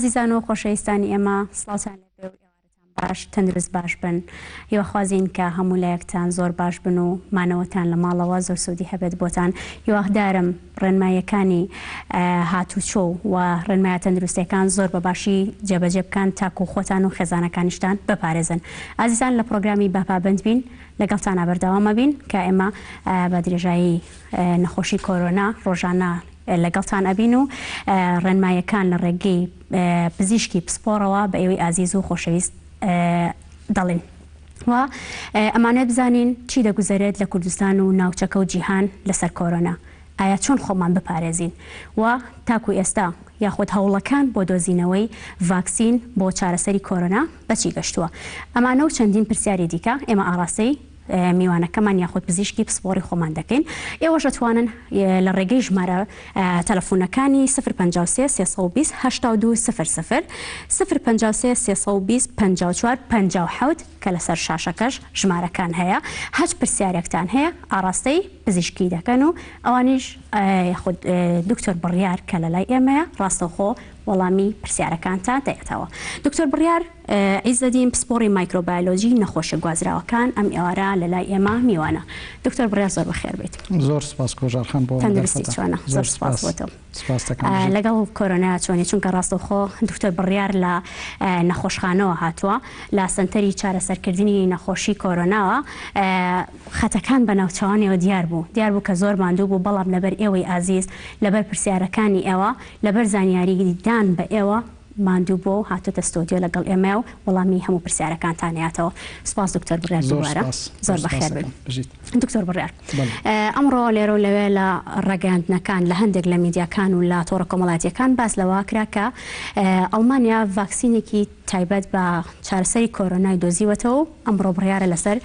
ئازیزان و خۆشەویستانی ئێمە سڵاوتان لەبێ و ئێوارەتان باش تەندروست باش بن هیوەخوازین کە هەموو لایەکتان زۆر باش بن و مانەوەتان لە ماڵەوە زۆر سوودی هەبێت بۆتان هیواخدارم ڕێنماییەکانی هاتوچۆ و ڕێنمایە تەندروستیەکان زۆر بەباشی جێبەجێ بکەن تاکو خۆتان و خێزانەکانیشتان بپارێزن. ئازیزان لە پرۆگرامی باپابند بین لەگەڵتانە بەردەوامە بین کە ئێمە بە درێژایی نەخۆشی کۆرۆنا ڕۆژانە لەگەڵتان ئەبین و ڕێنماییەکان لە ڕێگەی پزیشکی پسپۆڕەوە بە ئێوەی ئازیز و خۆشەویست دەڵێن و ئەمانەت بزانین چی دەگوزارێت لە کوردستان و ناوچەکە و جیهان لەسەر کۆرۆنا، ئایا چۆن خۆمان بپارێزین و تاکو ئێستا یاخود هەوڵەکان بۆ دۆزینەوەی ڤاکسین بۆ چارەسەری کۆرۆنا بەچی گەشتووە. ئەمانە و چەندین پرسیاری دیکە ئێمە ئاڕاستەی میوانەکەمان یاخود پزیشکی پسپۆڕی خۆمان دەکەین. ئێوەش دەتوانن لە ڕێگەی ژمارە تەلەفۆنەکانی 053 320 82 00 053 320 54 57 کە لەسەر شاشەکەش ژمارەکان هەیە. هەچ پرسیارێکتان هەیە ئاڕاستەی پزیشکی دەکەن و ئەوانیش یاخود دکتۆر بڕیار کە لە لای ئێمەیە ڕاستەوخۆ وەڵامی پرسیارەکانتان دەیەتەوە. دکتۆر بڕیار عیزەدین پسپۆڕی مایکرۆبایۆلۆژی نەخۆشە گوازراوەکان ئەم ئێوارە لە لای ئێمە میوانە. دکتۆر بڕیار زۆر بەخێر بێت. زۆر سپاس کۆژارخان بۆ تەندروستی چۆنە؟ زۆر سپاس بۆتەوە. لەگەڵ کۆرۆنا چۆنی چونکە ڕاستەوخۆ دکتۆر بڕیار لە نەخۆشخانەوە هاتووە لە سنتەری چارەسەرکردنی نەخۆشی کۆرۆناوە. خەتەکان بە ناوچەوانەوە دیار بوو کە زۆر ماندوو بوو، بەڵام لەبەر ئێوەی ئازیز لەبەر پرسیارەکانی ئێوە لەبەر زانیاریدان بە ئێوە ماندوو بۆ هاتوتە ستۆدیۆ لەگەڵ ئێمە و وەڵامی هەموو پرسیارەکانتان هاتەوە. سپاس دکتۆر بڕیار دووبارە زۆر بەخێر بێت. دکتۆر بڕیار ئەمڕۆ لێرە و لەوێ لە ڕێگەاندنەکان لە هەندێک لە میدیاکان و لە تۆڕە کۆمەڵایەتیەکان باس لەوە کرا کە ئەڵمانیا ڤاکسینێکی تایبەت بە چارەسەری کۆرۆنای دۆزیوەتەوە و ئەمڕۆ بڕیارە لەسەر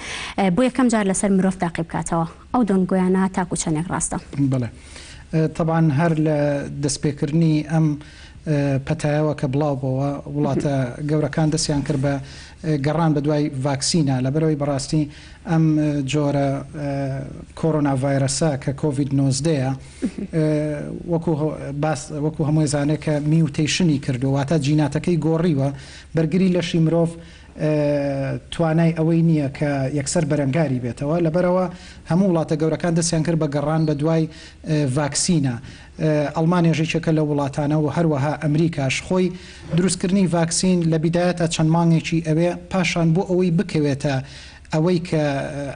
بۆ یەکەم جار لەسەر مرۆڤ تاقی بکاتەوە. ئەو دۆنگۆیانە تاکو چەندێک ڕاستە؟ بەڵێ طبعاً هەر لە دەستپێکردنی ئەم پەتایەوە کە بڵاو بۆەوە وڵاتە گەورەکان دەستیان کرد بە گەڕان بە دوای ڤاکسینە لەبەرەوەی بەڕاستی ئەم جۆرە کۆرۆنا ڤایرەسە کە کۆڤید 19 وەکو هەمووی زانێت کە میوتیشنی کردو واتە جیناتەکەی گۆڕیوە بەرگری لەشی مرۆڤ توانای ئەوەی نییە کە یەکسەر بەرەنگاری بێتەوە. لەبەرەوە هەموو وڵاتە گەورەکان دەستیان کرد بە گەڕان بە دوای ڤاکسینە. ئەڵمانیاژێکێکە لە وڵاتانە و هەروەها ئەمریکاش خۆی دروستکردنی ڤاکسین لە بیدایەتە چەند مانگێکی ئەوێ پاشان بۆ ئەوەی بکەوێتە ئەوەی کە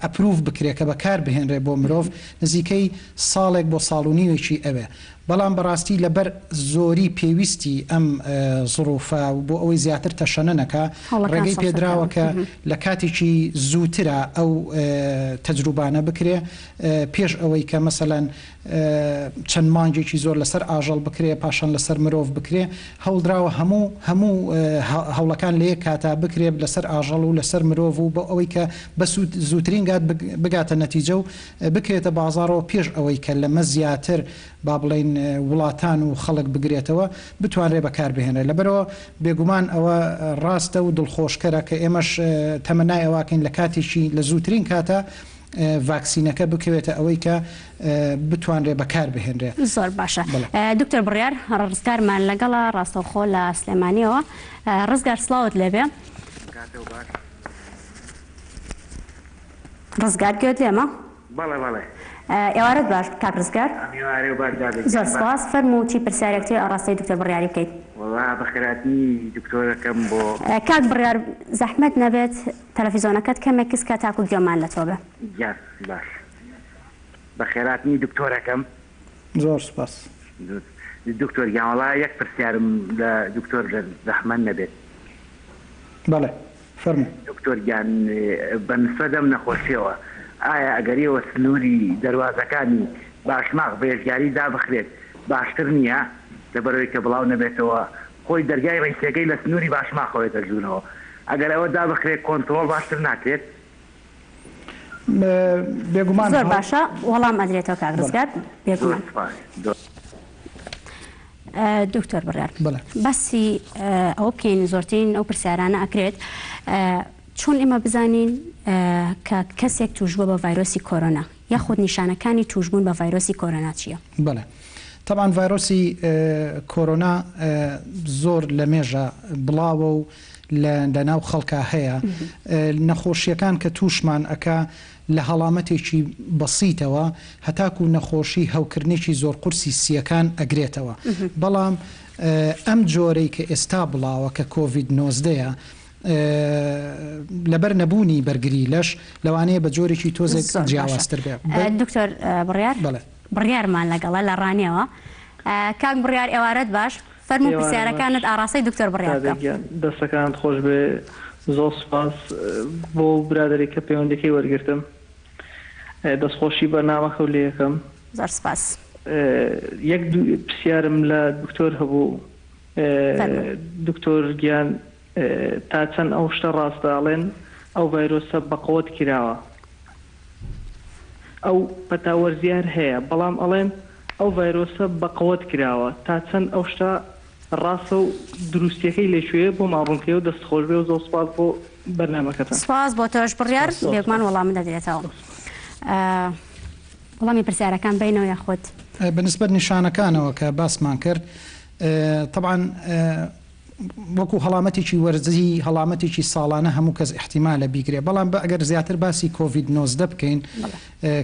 ئەپروف بکرێت کە بەکار بهێنرێ بۆ مرۆڤ نزیکەی ساڵێک بۆ ساڵونیوێکی ئەوێ. بەڵام بەڕاستی لەبەر زۆری پێویستی ئەم زڕوفە و بۆ ئەوەی زیاتر تەشەنەنەکە ڕێگەی پێدراوە کە لە کاتێکی زووترە ئەو تەجروبانە بکرێ پێش ئەوەی کە مەسەلەن چەند مانگێکی زۆر لەسەر ئاژەڵ بکرێ پاشان لەسەر مرۆڤ بکرێ هەوڵدراوە هەموو هەوڵەکان لە یەک کاتا بکرێ لەسەر ئاژەڵ و لەسەر مرۆڤ و بۆ ئەوەی کە بە زووترین گات بگاتە نەتیجە و بکرێتە بازارەوە پێش ئەوەی کە لەمە زیاتر با بڵین وڵاتان و خەڵک بگرێتەوە بتوانرێ بەکار بهێنێت. لەبەرەوە بێگومان ئەوە ڕاستە و دڵخۆشکەرە کە ئێمەش تەمەنای ئەواکەین لە کاتێکی لە زووترین کاتە ڤاکسینەکە بکەوێتە ئەوەی کە بتوانرێ بەکار بهێنرێ. زۆر باشە. دکتۆر بڕیار ڕزگارمان لەگەڵە ڕاستەوخۆ لە سلێمانیەوە. ڕزگار سڵاوت لێبێ. ڕزگار گوێت لێمە؟ بەڵێ بەڵێ. ئێوارەت باش کاک ڕزگار. زۆر سپاس. فەرموو چی پرسیارێکتی ئاڕاستەی دکتۆر بڕیاری بکەیت؟ وەڵا بەخێراتی دکتۆرەکەم بۆ کاک بڕیار زەحمەت نەبێت تەلەڤیزۆنەکەت کەمێک کسکە تاکو گوێمان لە تۆ بێ. باش بەخێراتنی دکتۆرەکەم. زۆر سپاس. دکتۆر گیانوەڵا یەک پرسیارم لە دکتۆر زەحمەت نەبێت. بەڵێ فەرموو. دکتۆر گیان بە نسبەدەم نەخۆشیەوە ئایا ئەگەریەوە سنووری دەواازەکانی باشماق بێژگاری دابخرێت باشتر نییە لەبەرەوەی کە بڵاو نەبێتەوە خۆی دەرگای ڕیسەکەی لە سنووری باشماخەوەی دەژوونەوە ئەگەر ئەوە دابخرێت کۆنتڕۆڵ باشتر ناکرێت؟ بێگومان زۆر باشە وەڵام ئەدرێتەوە کاک ڕزگار. بێگومان دکتۆر بڕیار بەسی ئەو بکەین زۆرترین ئەو پرسیارانە ئەکرێت چۆن ئێمە بزانین کە کەسێک توشبووە بە ڤایرۆسی کۆرۆنا یاخود نیشانەکانی توشبوون بە ڤایرۆسی کۆرۆنا چییە؟ بەڵێ طبعا ڤایرۆسی کۆرۆنا زۆر لە مێژە بڵاوە و لە ناو خەڵکا هەیە نەخۆشیەکان کە تووشمان ئەکا لە هەڵامەتێکی بەسیتەوە هەتاکو نەخۆشی هەوکردنێکی زۆر قورسی سیەکان ئەگرێتەوە بەڵام ئەم جۆرەی کە ئێستا بڵاوە کە کۆڤید 19 لەبەر نەبوونی بەرگری لەش لەوانەیە بە جۆرێکی تۆزێک جیاوازتر بێ. دکتۆر بڕیار بڕیارمان لەگەڵە لە ڕانیەوە کاک بڕیار ئێوارەت باش فەرموو پرسیارەکانت ئاڕاستەی دکتۆر بڕیار دەستەکانت خۆش بێ زۆر سپاس بۆ برادری کە پەیوەندەکەی وەرگرتم دەستخۆشی بەرنامەکە و لێ یەکەم زۆر سپاس. یەک پرسیارم لە دکتۆر هەبوو دکتۆر گیان تا چەند ئەو شتە ڕاستەڵێن ئەو ڤایرۆسە بەقەوت کراوە ئەو پەتاوەرزیار هەیە بەڵام ئەڵێن ئەو ڤایرۆسە بەقەوت کراوە تا چەند ئەو شتە ڕاستە و دروستیەکەی لێشوێ بۆ ماڕوونکەی و دەستخۆش بێ و زۆر سپاس بۆ بەرنامەکەتان. سپاس بۆ تۆش بڕیار بێگومان وەڵامە دەدرێتەوە. وەڵامی پرسیارەکان بینەوە یاخۆت بەنسبەت نیشانەکانەوە کە باسمان کرد طبعا وەکو هەڵامەتێکی وەرزی هەڵامەتێکی ساڵانە هەموو کەس احتیمالە بیگرێ بەڵام بە ئەگەر زیاتر باسی کۆڤید 19 بکەین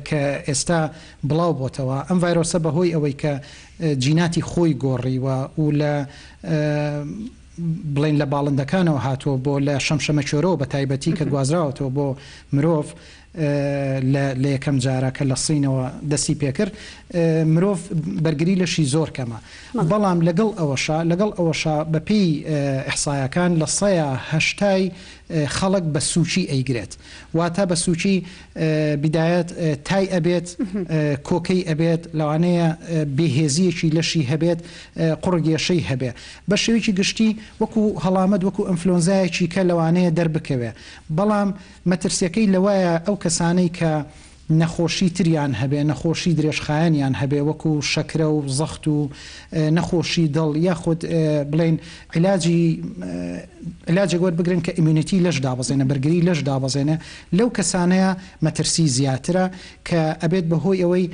کە ئێستا بڵاو بۆتەوە ئەم ڤایرۆسە بەهۆی ئەوەی کە جیناتی خۆی گۆڕیوە و لە بڵین لە باڵندەکانەوە هاتووە بۆ لە شەمشەمەکێرەوە بە تایبەتی کە گوازراوەتەوە بۆ مرۆڤ لە یەکەم جارەکە لە سینەوە دەستی پێکرد مرۆڤ بەرگری لەشی زۆر کەمە بەڵام لەگەڵ ئەوەشە بەپێی ئەحسایەکان لە 180 خەڵک بە سوچی ئەیگرێت واتە بە سوچی بیدایەت تای ئەبێت کۆکەی ئەبێت لەوانەیە بێهێزیەکی لەشی هەبێت قوڕگێشەی هەبێت بە شێوەیەکی گشتی وەکو هەڵامەت وەکو ئەنفلۆنزایەکی کە لەوانەیە دەربکەوێت بەڵام مەترسیەکەی لەوایە ئەو کەسانەی کە نەخۆشی تریان هەبێ نەخۆشی درێژخایەنیان هەبێ وەکو شەکرە و زەخت و نەخۆشی دڵ یاخود بڵێن علاجێک وەربگرن کە ئیمونیتی لەش دابەزێنە بەرگری لەش دابەزێنە لەو کەسانەیە مەترسی زیاترە کە ئەبێت بەهۆی ئەوەی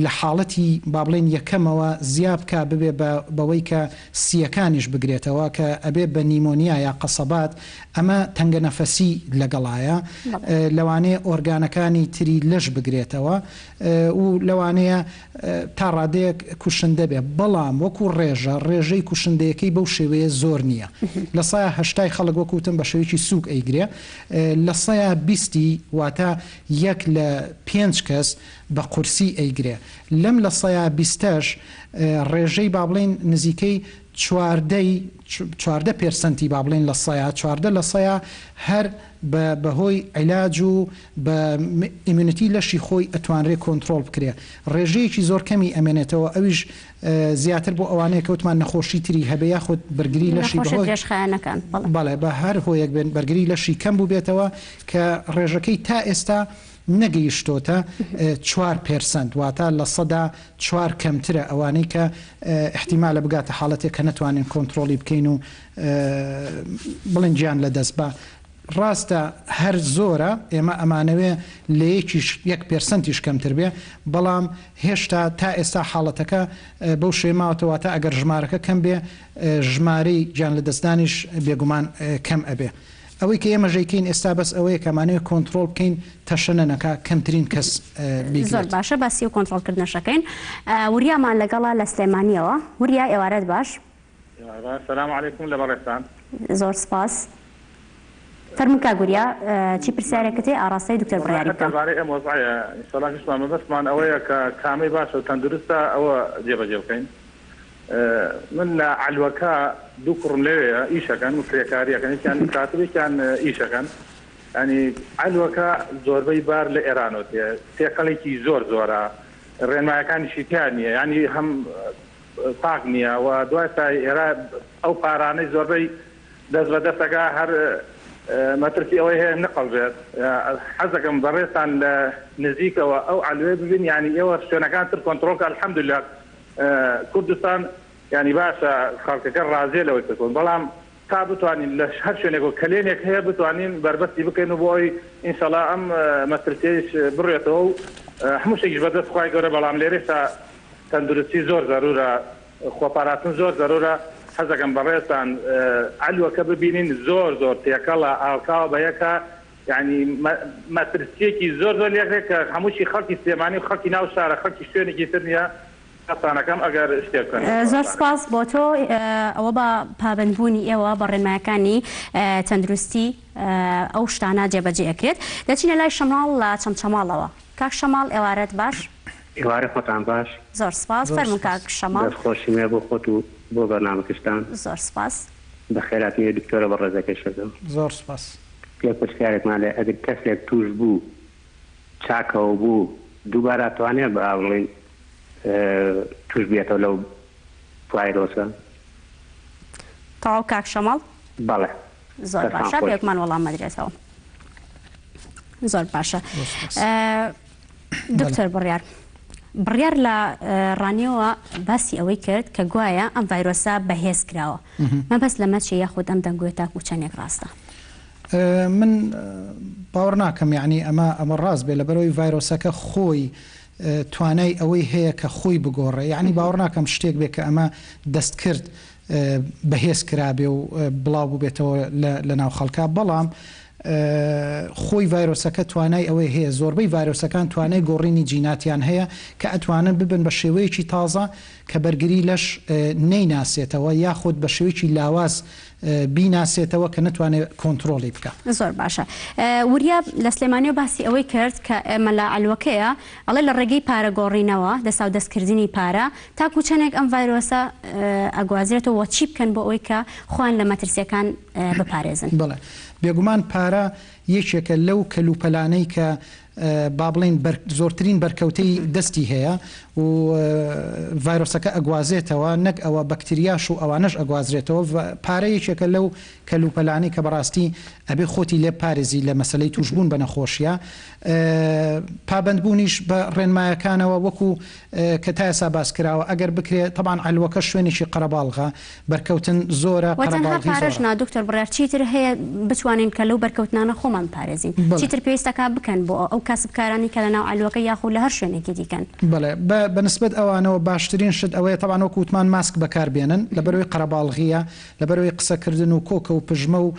لە حاڵەتی با بڵێن یەکەمەوە زیاب کا ببێ بەوەی کە سیەکانیش بگرێتەوە کە ئەبێ بە نیمۆنیا یا قەسەبات ئەمە تەنگە نەفەسی لەگەڵایە لەوانەیە ئۆرگانەکانی تری لەش بگرێتەوە و لەوانەیە تا ڕادەیەک کوشندە بێ بەڵام وەکو ڕێژەی کوشندەیەکەی بەو شێوەیە زۆر نییە لە 180 خەڵک وەکوتم بە شێوەیەکی سووک ئەیگرێ لە 120 واتە 1 لە 5 کەس بە قورسی ئەیگرێ لەم لە 120ش ڕێژەی با بڵێن نزیکەی 14% با بڵێن لە 14 لە 100 هەر بەهۆی عیلاج و بە ئیمونیتی لەشی خۆی ئەتوانرێ کۆنتترۆل بکرێ ڕێژەیەکی زۆر کەمی ئەمێنێتەوە ئەویش زیاتر بۆ ئەوانەیە کەوتمان نەخۆشی تری هەبێ یاخود بەرگری لەشی درێژخایەنەکان بەڵێ بە هەر هۆیەک بێن بەرگری لەشی کەم بوو بێتەوە کە ڕێژەکەی تا ئێستا نەگەیشتۆتە 4% واتە لە 4 کەمترە ئەوانەی کە احتیمالە بگاتە حاڵەتێک کە نەتوانین کۆنتترۆلی بکەین و بڵێن گیان لە دەست بە ڕاستە هەر زۆرە ئێمە ئەمانەوێ لە 1%یش کەمتر بێ بەڵام هێشتا تا ئێستا حاڵەتەکە بەو شێماوەتەواتە ئەگەر ژمارەکە کەم بێ ژمارەی گیان لە دەستدانیش بێگومان کەم ئەبێ ئەوەی کە ئێمە ژەیکەین ئێستا بەس ئەوەیە کەمانەیە کۆنتترۆل بکەین تەشەنەکە کەمترین کەس زۆر باشە باسی و کۆنتترۆلکردنەشەکەین وریامان لەگەڵا لە سلێمانیەوە وریا ئێوارەت باش سلام علیکم لە بەڕێستان زۆر سپاس فەرموو کاگوریا چی پرسیارێکت هەیە ئاڕاستەی دکتۆر بڕیاری بکەم دەبارەی ئەم وەزعە ئینشاڵڵا مەبەستمان ئەوەیە کە کامەی باشە و تەندروستە ئەوە جێبەجێ بکەین من لە عەلوەکە دوو کوڕم لەوەیە ئیشەکەن و کرێکاریەکەنیان کاتبێکیان ئیشەکەن ینی عەلوەکە زۆربەی بار لە ئێرانۆتێ تێقەڵێکی زۆرە ڕێنمایەکانیشی تیان نییە ینی هەم پاک نییە و دوای تا ئێرا ئەو پارانەی زۆربەی دەست بە دەستەکە هەر مەترسی ئەوەی هەیە نقڵ بێت حەزەکەم بەڕێستان لە نزیکەوە ئەو عەلوێ ببین ینی ئێوە شوێنەکان تر کۆنتترۆلکە الحەمدوللا کوردستان ینی باشە خەڵکەکە ڕازێ لەوەی بکەن بەڵام تا بتوانین لە هەر شوێنێک و کلێنێک هەیە بتوانین بربەستی بکەین و بۆی ئینشاڵڵا ئەم مەترسیش بڕێتەوە و هەموو شتێکیش بەدەست خوای گەورە بەڵام لێرەسا تەندروستی زۆر زەرورە خۆپاراستن زۆر زەرورە حەزەکەم بەڕێستان عەلوەکە ببینین زۆر تێکەڵە ئاڵکاوە بە یەکە یعنی مەترسیەکی زۆر لێکێک کە هەمووشی خەڵکی سلێمانی و خەڵکی ناو شارە خەڵکی شوێنێکی تر نییە ئەسانەکەم ئەگەر شتێک بکەن. زۆر سپاس بۆ تۆ ئەوە بە پابندبوونی ئێوە بە ڕێنمایەکانی تەندروستی ئەو شتانە جێبەجێ ئەکرێت. دەچینە لای شەماڵ لە چەمچەماڵەوە. کاک شەماڵ ئێوارەت باش؟ ئێوارە خۆتان باش. زۆر سپاس. فەرموو کاک شەماڵ. دەستخۆشی مێ بۆ خۆت و بۆ بەرنامەکەشتان. زۆر سپاس. بەخێراتنیە دکتۆرە بە ڕێزەکەی شەدەم. زۆر سپاس. پێ پرسیارێکمان لێ ئەگەر کەسێک توش بوو چاکەوە بوو دووبارە توانێت بە ئاڵین توش بێتەوە لەو ڤایرۆسە؟ تەواو کاک شەماڵ؟ بەڵێ. زۆر باشە پێکمان وەڵام مەدرێتەوە. زۆر باشە. دکتۆر بڕیار لە ڕانیەوە باسی ئەوەی کرد کە گوایە ئەم ڤایرۆسە بەهێز کراوە. مەبەست لەمە چی یاخود ئەم دەنگوێت تاکو چەندێک ڕاستە؟ من باوەڕ ناکەم یعنی ئەمە ڕاست بێ لەبەرەوەی ڤایرۆسەکە خۆی توانای ئەوەی هەیە کە خۆی بگۆڕێ یعنی باوەڕ ناکەم شتێک بێ کە ئەمە دەست کرد بەهێز کرابێ و بڵاو ببێتەوە لە ناو خەڵکە بەڵام خۆی ڤایرۆسەکە توانای ئەوەی هەیە زۆربەی ڤایرۆسەکان توانای گۆڕینی جیناتیان هەیە کە ئەتوانن ببن بە شێوەیەکی تازە کە بەرگری لەش نەیناسێتەوە یاخود بە شێوەیەکی لاواز بیناسێتەوە کە نتوانێت کۆنتترۆلی بکە. زۆر باشە. وریا لە سلێمانی و باسی ئەوەی کرد کە ئێمە لە ئەلوەکەیە ئەڵێ لە ڕێگەی پارە گۆڕینەوە دەسا و دەستکردنی پارە تاکو چەندێک ئەم ڤایرۆسە ئەگوازرێتەوە چی بکەن بۆ ئەوەی کە خۆیان لە مەترسیەکان بپارێزن. بڵێ بێگومان پارە یەکێکە لەو کەلوپەلانەی کە با بڵین زۆرترین بەرکەوتەی دەستی هەیە و ڤایرۆسەکە ئەگوازێتەوە نەک ئەوە بەکتریاش و ئەوانەش ئەگوازرێتەوە پارە یەکێکە لەو کەلوپەلانی کە بەڕاستی ئەبێ خۆتی لێ پارێزی لە مەسلەی توشبوون بە نەخۆشیە پابندبوونیش بە ڕێنمایەکانەوە وەکو کە تا ئێستا باس کراوە ئەگەر بکرێت طبعاً ئەلوەکە شوێنێکی قەرەباڵغا بەرکەوتن زۆرە پارەش نا دکتۆر بڕیار چیتر هەیە بتوانین کە لەو بەرکەوتنانە خۆمان پارێزین چیتر پێویستەکە بکەن بۆ ئەو کەسبکارانی کە لە ناو ئەلوەکە یاخود لە هەر شوێنێکی دیکەن. بڵێ بەنسبەت ئەوانەوە باشترین شت ئەوەیە طبعاً وەکو وتمان ماسک بەکاربێنن لەبەرەوەی قەرەباڵغیە لەبەرەوەی قسەکردن و کۆکە و پژمە و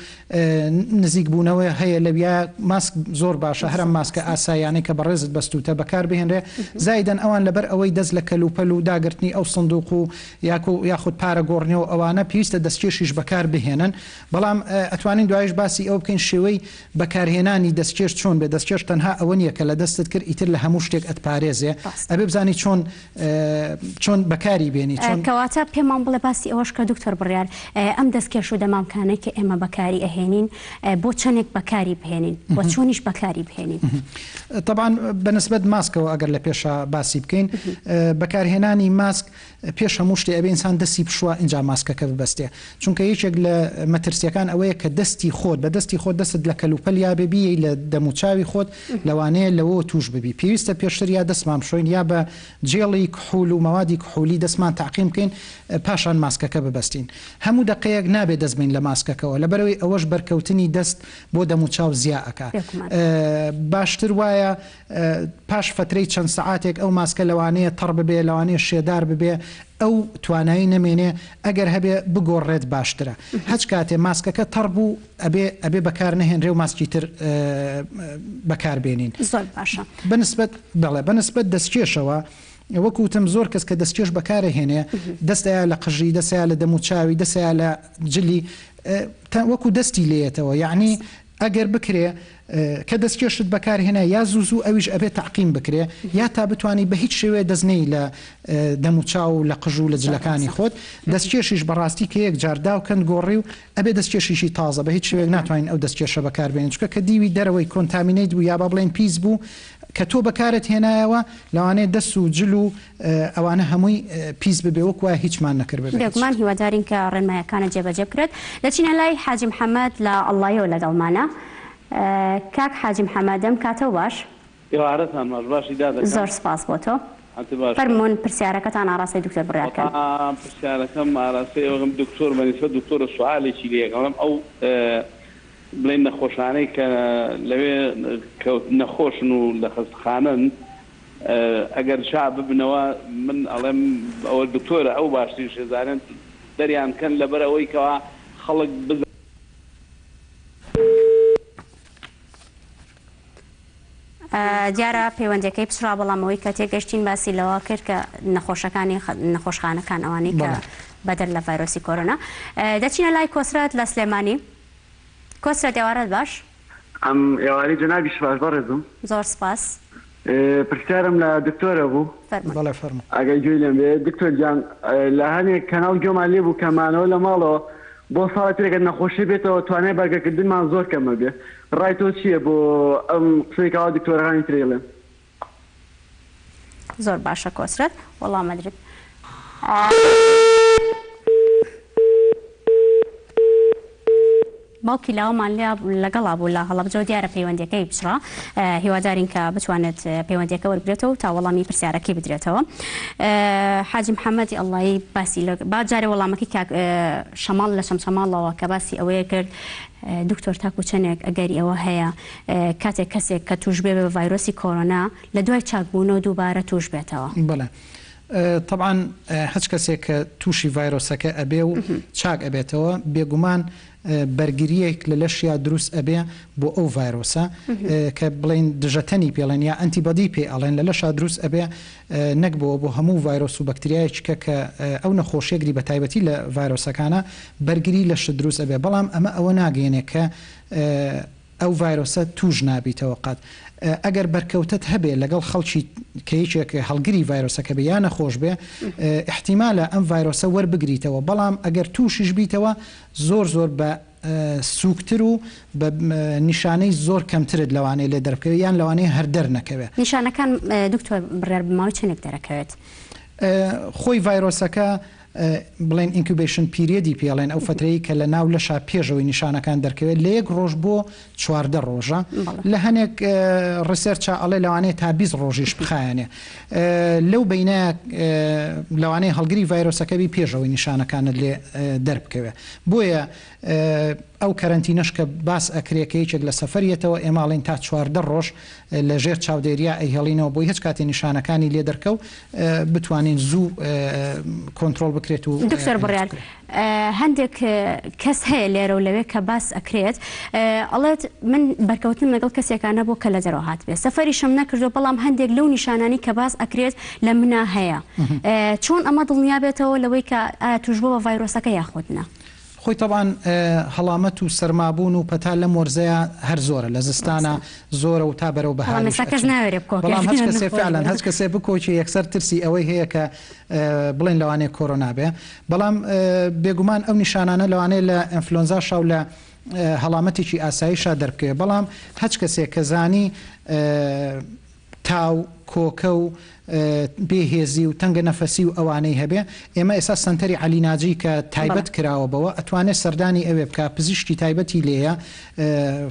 نزیک بوونەوەی هەیە لەویا ماسک زۆر باشە هەرم ماسکە ئاسایانەی کە بەڕێزت بەستوتە بەکاربهێنرێ زایدەن ئەوان لەبەر ئەوەی دەست لە کەلوپەل و داگرتنی ئەو سندوق و یاخود پارە گۆڕنەوە ئەوانە پێویستە دەستکێشیش بەکار بهێنن بەڵام ئەتوانین دوایش باسی ئەو بکەین شێوەی بەکارهێنانی دەستکێش چۆن بێ دەستکێش تەنها ئەوە نییە کە لە دەستت کرد ئیتر لە هەموو شتێک ئەتپارێزێ ئەبێ بزانی چۆن بەکاری بێنی کەواتە پێمان بڵێ باسی ئەوەش کە دکتۆر بڕیار ئەم دەستکێش و دەمامکانە کە ئێمە بەکاری ئەهێنین بۆ چەندێک بەکاری بهێنین بۆ چۆنیش بەکاری بهێنین. طبعاً بەنسبەت ماسکەوە ئەگەر لە پێشە باسی بکەین بەکارهێنانی ماسک پێش هەموو شتێ ئەبێ ئینسان دەستی بشوە اینجا ماسکەکە ببەستێ چونکە یەکێک لە مەترسیەکان ئەوەیە کە دەستی خۆت بە دەستی خۆت دەست لە کەلوپەل یا ببی لە دەموچاوی خۆت لەوانەیە لەوە توش ببی پێویستە پێشتر یا دەستمان بشۆین یا بە جێڵی کحول و مەوادی کحولی دەستمان تعقیم بکەین پاشان ماسکەکە ببەستین هەموو دقەیەک نابێت دەستبین لە ماسکەکەەوە لەبەرەوەی ئەوەش بەرکەوتنی دەست بۆ دەموچاو زیاکە باشتر وایە پاش فترەی چەند سەعاتێک ئەو ماسکە لەوانەیە تەڕ ببێ لەوانەیە شێدار ببێ ئەو توانایی نەمێنێ ئەگەر هەبێ بگۆڕێت باشترە هەچ کاتێ ماسکەکە تەڕ بوو ئەبێ بەکار نەهێنرێ و ماسکی تر بەکاربێنین بەنسبەت دەستکێشەوە وەکوتم زۆر کەس کە دەستکێش بەکارە هێنێ دەستەیە لە قژی دەسەیە لە دەموچاوی دەسەیە لە جلی وەکو دەستی لێتەوە یعنی ئەگەر بکرێ کە دەستکێشت بەکارهێنا یا زوو ئەویش ئەبێت تعقیم بکرێ یا تا بتانی بە هیچ شێوێ دەستنەی لە دەموچاو لە قژ و لە جلەکانی خۆت دەستکێشیش بەڕاستی کە یەک جاردا و کەند گۆڕی و ئەبێ دەستکێشیشی تازە بە هیچ شوێک ناتوانین ئەو دەستکێشە بەکاربێنین چکە کە دیوی دەرەوەی کۆنتامینەیت بوو یا با بڵێن پیس بوو کە تۆ بەکارت هێنایەوە لەوانەیە دەست و جل و ئەوانە هەمووی پیس ببێ وەکوە هیچمان نەکرد بێگومان هیوادارین کە ڕێنمایەکانە جێبەجێ بکرێت دەچینە لای حاجی محەممەد لە ئەڵڵایەوە لەگەڵمانە کاک حاجی محەممەدەم کاتەوە باش زۆر سپاس بۆ تۆ فەرمونون پرسیارەکەتان ئاڕاستی دکتۆر بڕیارکەن پرسیارەکەم ئاڕاستی ئەوم دکتۆر بەنسبەت دکتۆرە سوالێکی لێگەڵم ئەو بڵێن نەخۆشانەی کە لەوێ نەخۆشن و لە خەستخانن ئەگەر شا ببنەوە من ئەڵێم ئەوە دکتۆرە ئەو باشتری شێزانن دەریان کەن لەبەر ئەوەی کەوا خەڵک بز دیارە پەیوەندەکەی پسرا بەڵامەوەی کە تێگەشتین باسی لەوە کرد کە نەخۆشخانەکان ئەوانەی کە بەدەر لە ڤایرۆسی کۆرۆنا دەچینە لای کۆسرات لە سلێمانی. کۆسرات ئێوارەت باش؟ ئەم ئێواری جەنابی شباش بەڕێزم. زۆر سپاس. پرسیارم لە دکتۆرە بوو. بەڵێ فەرموو. ئەگەر گوێی لێم بێ دکتۆر گیان لە هەنێک کەناڵ گوێمان لێ بوو کەمانەوە لە ماڵەوە بۆ ساڵی پێکە نەخۆشی بێتەوە توانای بەرگەکردنمان زۆر کەمە بێ. ڕای تۆ چییە بۆ ئەم قسەیەکەوە دکتۆرەکانی ترێڵێن؟ زۆر باشە کۆسرات وەڵامەدرێت. باوکی لاوەمان لەگەڵا بوو لە هەڵەبجە دیارە پەیوەندەکەی بچڕا هیوادارین کە بتوانێت پەیوەندەکە وەربێتەوە تا وەڵامی پرسیارەکەی بدرێتەوە. حاجی محەممەدی ئەڵڵایی باسی با جارێ وەڵامەکەی شەماڵ لە شەمشەماڵەوە کە باسی ئەوەیە کرد دکتۆر تاکو چەندێک ئەگەری ئەوە هەیە کاتێک کەسێک کە توش بێ بە ڤایرۆسی کۆرۆنا لە دوای چاکبوونەوە دووبارە توش بێتەوە. بەڵێ طبعا هەچ کەسێک کە تووشی ڤایرۆسەکە ئەبێ و چاک ئەبێتەوە بێگومان بەرگریەک لە لەشیا دروست ئەبێ بۆ ئەو ڤایرۆسە کە بڵین دژەتەنی پێڵێن یا ئەنتیبەدی پێ ئەڵێن لە لەشا دروست ئەبێ نەک بۆ هەموو ڤایرۆس و بەکتریایەکە کە ئەو نەخۆشیەگری بە تایبەتی لە ڤایرۆسەکانە بەرگری لەش دروست ئەبێ بەڵام ئەمە ئەوە ناگەێنێ کە ئەو ڤایرۆسە توش نابیتەوە قەت. ئەگەر بەرکەوتت هەبێ لەگەڵ خەڵکی کەیچێک هەڵگری ڤایرۆسەکە بە یان نەخۆش بێ احتیمالە ئەم ڤایرۆسە وەربگریتەوە بەڵام ئەگەر تووشیش بیتەوە زۆر بە سوکتر و بە نیشانەی زۆر کەمترت لەوانەیە لێ دەربکەوێت یان لەوانەیە هەر دەرنەکەوێت. نیشانەکان دکتۆر بڕیار بماوەی چنێک دەرەکەوێت؟ خۆی ڤایرۆسەکە بڵێن ئینکوبیشن پیرێدی پێڵێن ئەو فترەیە کە لە ناو لەشا پێشەوەی نیشانەکان دەرکەوێت لە 1 ڕۆژ بۆ 14 ڕۆژە لە هەنێک ڕسێرچە ئەڵێ لەوانەیە تا 20 ڕۆژیش بخایەنێ لەو بینە لەوانەیە هەڵگری ڤایرۆسەکەبی پێشەوەی نیشانەکانت لێ دەربکەوێت. بۆیە ئەو کەرەنتینەش کە باس ئەکرێکەیەکێک لە سەفەرێتەوە ئێماڵین تا 14 ڕۆژ لە ژێر چاودێریا ئەیهێڵینەوە بۆی هیچ کاتی نیشانەکانی لێ دەرکەو بتوانین زوو کۆنتترۆل بکرێت و دکتۆر بڕیار هەندێک کەس هەیە لێرە و لەوێ کە باس ئەکرێت ئەڵێت من بەرکەوتن لەگەڵ کەسێکانە بۆ کە لە دەرەوە هات بێت سەفەری شەم نەکردو بەڵام هەندێک لەو نیشانانی کە باس ئەکرێت لە منە هەیە چۆن ئەمە دڵنیا بێتەوە لەوەی کە توش بۆ بە ڤایرۆسەکە یاخودنا؟ خۆی طبعاان هەڵامەت و سەرمابوون و پەتا لە مۆرزەیە هەر زۆرە لە زستانە زۆرە و تا بەرەو بەڵام هەچ کەسێ فعلەن هەچ کەسێ بکۆچی یەکسەر ترسی ئەوەی هەیە کە بڵێن لەوانەیە کۆرۆنا بێ بەڵام بێگومان ئەو نیشانانە لەوانەیە لە ئەنفلۆنزا شاو لە هەڵامەتێکی ئاساییشا دەربکەوێ بەڵام هەچ کەسێک کە زانی تاو کۆکە و بێهێزی و تەنگە نەفەسی و ئەوانەی هەبێ ئێمە ئێستا سنتەری عەلیناجی کە تایبەت کراوە بەوە ئەتوانێت سەردانی ئەوێ بکە پزیشکی تایبەتی لێیە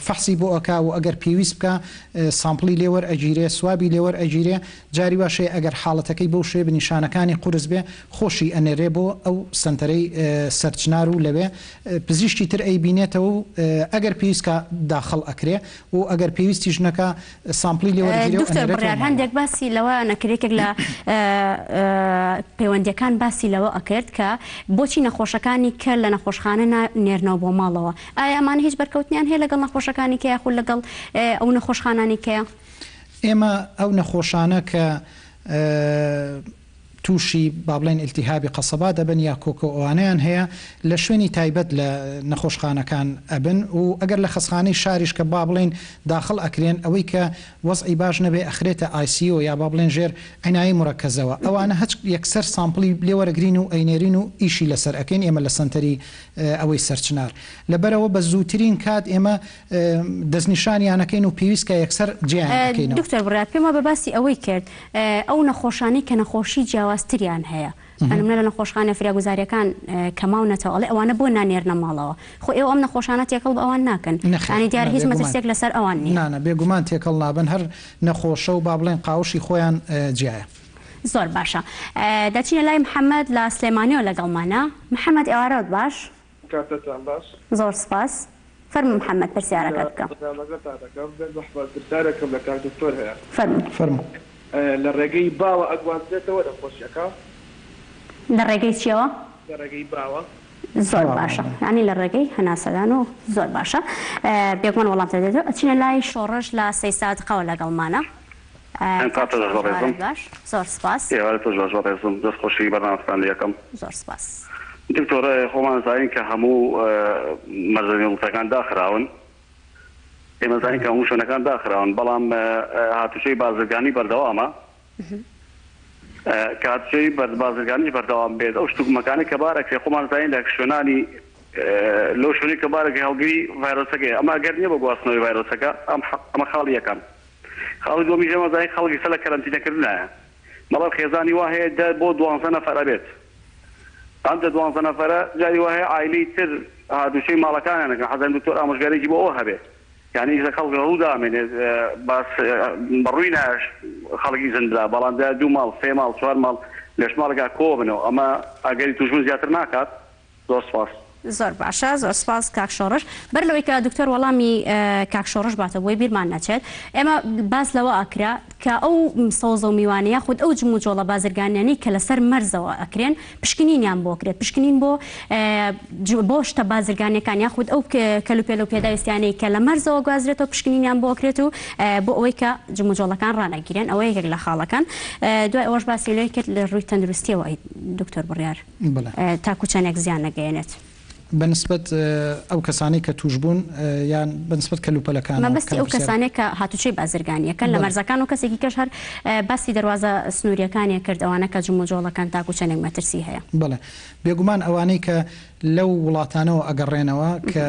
فەحسی بۆ ئەکا و ئەگەر پێویست بکە سامپڵی لێوەر ئەگیرێ سوابی لێوەر ئەگیرێ جاری باشێ ئەگەر حاڵەتەکەی بەو شێ بنیشانەکانی قورس بێ خۆشی ئەنێرێ بۆ ئەو سنتەرەی سەرچنار و لەوێ پزیشکی تر ئەیبینێتەوە و ئەگەر پێویستکە داخڵ ئەکرێ و ئەگەر پێویستی ژنەکە سامپڵی لێوەرگیرێ هەندێک باسی لەوە نەکرێکێک لە پەیوەندیەکان باسی لەوە ئەکرد کە بۆچی نەخۆشەکانی کە لە نەخۆشخانە نێرنەوە بۆ ماڵەوە ئایا ئەمان هیچ بەرکەوتنیان هەیە لەگەڵ نەخۆشەکانی کە یاخود لەگەڵ ئەو نەخۆشخانانی کەیە؟ ئێمە ئەو نەخۆشانە کە تووشی با بڵێن ئیلتیهابی قەسەبا دەبن یا کۆکۆوانیان هەیە لە شوێنی تایبەت لە نەخۆشخانەکان ئەبن و ئەگەر لە خەسخانەی شاریش کە با بڵێن داخل ئەکرێن ئەوەی کە وەزعی باش نەبێ ئەخرێتە ICU یا با بڵێن ژێر عینایی مڕەکەزەوە ئەوانە هەچ یەکسەر سامپڵی لێوەرەگرین و ئەینێرین و ئیشی لەسەر ئەکەین ئێمە لە سنتەری ئەوەی سەرچنار لەبەرەوە بە زووترین کات ئێمە دەستنیشانیانەکەین و پێویستکە یەکسەر جیانەکەینەوە. دکتۆر بڕیار پێمە بە باسی ئەوەی کرد ئەو نەخۆشانی کە نەخۆشی جیاوازتریان هەیە ئەنمە لە نەخۆشخانە فراگوزاریەکان کەماونەتەوە ئەڵێ ئەوانە بۆ نانێرنە ماڵەوە خۆ ئێوە ئەم نەخۆشانە تێکەڵ بە ئەوان ناکەن ینی دیار هیچ مەترسێک لەسەر ئەوان نیە. نانە بێگومان تێکەڵ نابن هەر نەخۆشە و با بڵێن قاوشی خۆیان جیایە. زۆر باشە دەچینە لای محەممەد لە سلێمانیەوە لەگەڵمانە محەممەد ئێوارەوت باش زۆر سپاس فەرموو محەممەد پرسیارەکە بکە فەرموو لە ڕێگەی باوە ئەگوازرێتەوە نەخۆشیەکە لە ڕێگەی چیەوە؟ لە ڕێگەی باوە زۆر باشە، ینی لە ڕێگەی هەناسەدان و زۆر باشە. بێگومان وەڵام دەدێتەوە. ئەچینە لای شۆڕش لە 3 ساعتقەوە لەگەڵمانە. زۆر سپاس. دەستخۆشی بەرنامەتان لە یەکەم. زۆر سپاس. دکتۆرە خۆمان زانین کە هەموو مەرزەنی وڵاتەکان داخراون. ئێمە زانین کە هەموو شوێنەکان داخراون، بەڵام هاتوچەی بازرگانی بەردەوامە. کاتچەی بازرگانی بەردەوام بێت ئەو شتوکمەکانی کە بارەکرێ خۆمان زانین لە شوێنانی لەو شوێنی کە بارەکە هەڵگری ڤایرۆسەکەی، ئەمە ئەگەر نییە بە گواستنەوەی ڤایرۆسەکە ئەمە خاڵی یەکەم. خاڵی دووەمی ژێمە زانین خەڵکی سەر لە کەرەنتینەکردنایە، مەڵەت خێزانی وا هەیە بۆ 12 نەفەر ئەبێت. ئەم 12 نەفەرە جاری وا هەیە ئایلەی تر هاتوچەی ماڵەکانیانەکە حەزان دکتۆر ئامۆژگارێکی بۆ ئەوە هەبێت. یعنی ئیزە خەڵک ڕوودامێنێت باس بەڕووی ناش خەڵکی زندا، بەڵام 2 ماڵ 3 ماڵ 4 ماڵ لەش ماڵگا کۆ بنەوە، ئەمە ئەگەری توژبوون زیاتر ناکات. زۆر سپاس. زۆر باشە، زۆر سپاس کاک شۆڕش. بەر لەوەی کە دکتۆر وەڵامی کاک شۆڕش باتە بۆی بیرمان نەچێت، ئێمە باس لەوە ئەکرا کە ئەو سەوزە و میوانەیە خود ئەو جم و جۆڵە بازرگانیانی کە لەسەر مەرزەوە ئەکرێن پشکنینیان بۆ کرێت، پشکنین بۆ شتە بازرگانیەکان یاخود ئەو کەلوپێل و پێداویستیانەی کە لە مەرزەوە گوازرێتەوە پشکنینیان بۆ کرێت و بۆ ئەوەی کە جم و جۆڵەکان ڕانەگیرێن. ئەوە یەکێک لە خاڵەکان. دوای ئەوەش باسی لێ کرد لە ڕووی تەندروستیەوە دکتۆر بڕیار تاکو چەندێک زیان نەگەیەنێت. بەنسبەت ئەو کەسانی کە توش بوون یان بەنسبەت کەلوپەلەکان مەبەستی ئەو کەسانێک کە هاتوچەی بازرگانیەکەن لە مەرزەکان و کەسێکی کەش هەر باسی دەواازە سنووریەکانی کرد ئەوانە کە جم و جۆڵەکان تاکو چەندێک مەترسی هەیە. بڵێ بێگومان ئەوانەی کە لەو وڵاتانەوە ئەگەڕێنەوە کە